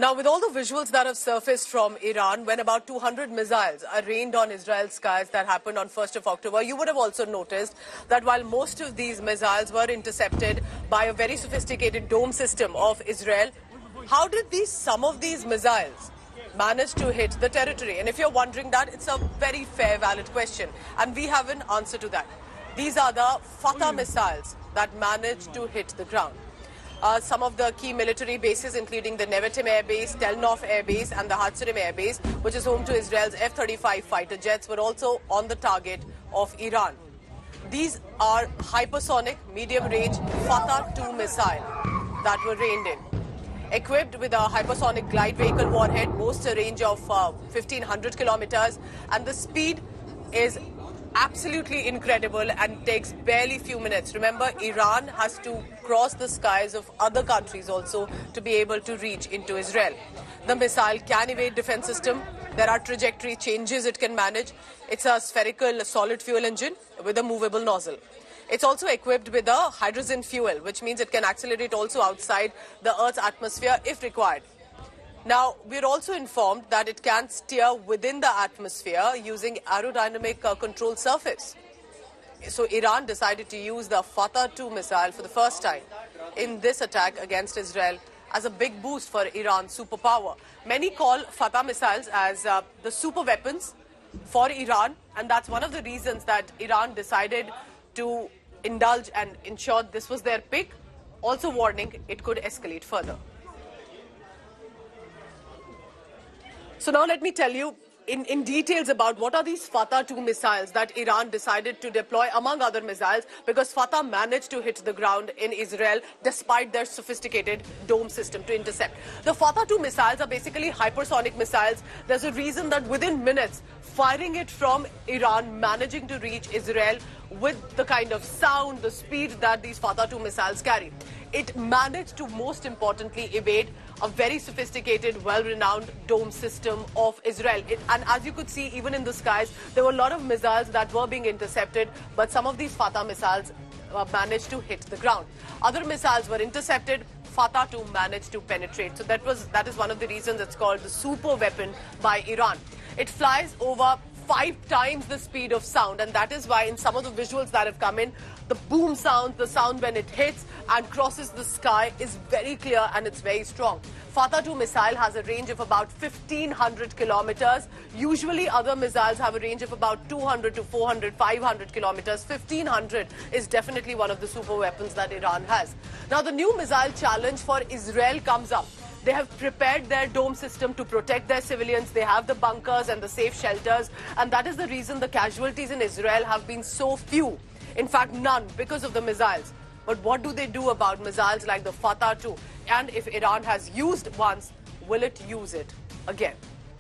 Now, with all the visuals that have surfaced from Iran, when about 200 missiles are rained on Israel's skies, that happened on 1st of October, you would have also noticed that while most of these missiles were intercepted by a very sophisticated dome system of Israel, how did some of these missiles manage to hit the territory? And if you're wondering that, it's a very fair, valid question. And we have an answer to that. These are the Fattah missiles that managed to hit the ground. Some of the key military bases, including the Nevatim Airbase, Tel Nof Airbase and the Hatzerim Airbase, which is home to Israel's F-35 fighter jets, were also on the target of Iran. These are hypersonic, medium-range Fattah-2 missiles that were rained in. Equipped with a hypersonic glide vehicle warhead, boasts a range of 1,500 kilometers, and the speed is absolutely incredible and takes barely few minutes. Remember, Iran has to cross the skies of other countries also to be able to reach into Israel. The missile can evade defense system. There are trajectory changes it can manage. It's a spherical solid fuel engine with a movable nozzle. It's also equipped with a hydrogen fuel, which means it can accelerate also outside the Earth's atmosphere if required. Now, we're also informed that it can steer within the atmosphere using aerodynamic control surface. So Iran decided to use the Fattah-2 missile for the first time in this attack against Israel as a big boost for Iran's superpower. Many call Fattah missiles as the super weapons for Iran, and that's one of the reasons that Iran decided to indulge and ensure this was their pick, also warning it could escalate further. So now let me tell you in details about what are these Fattah-2 missiles that Iran decided to deploy, among other missiles, because Fattah managed to hit the ground in Israel despite their sophisticated dome system to intercept. The Fattah-2 missiles are basically hypersonic missiles. There's a reason that within minutes, firing it from Iran, managing to reach Israel with the kind of sound, the speed that these Fattah-2 missiles carry. It managed to, most importantly, evade a very sophisticated, well-renowned dome system of Israel. And as you could see, even in the skies, there were a lot of missiles that were being intercepted, but some of these Fattah missiles managed to hit the ground. Other missiles were intercepted. Fattah-2 managed to penetrate. So that is one of the reasons it's called the super weapon by Iran. It flies over 5 times the speed of sound, and that is why in some of the visuals that have come in, the boom sound, the sound when it hits and crosses the sky is very clear and it's very strong. Fattah-2 missile has a range of about 1,500 kilometers. Usually other missiles have a range of about 200 to 400, 500 kilometers. 1,500 is definitely one of the super weapons that Iran has. Now the new missile challenge for Israel comes up. They have prepared their dome system to protect their civilians. They have the bunkers and the safe shelters. And that is the reason the casualties in Israel have been so few. In fact, none, because of the missiles. But what do they do about missiles like the Fattah-2? And if Iran has used once, will it use it again?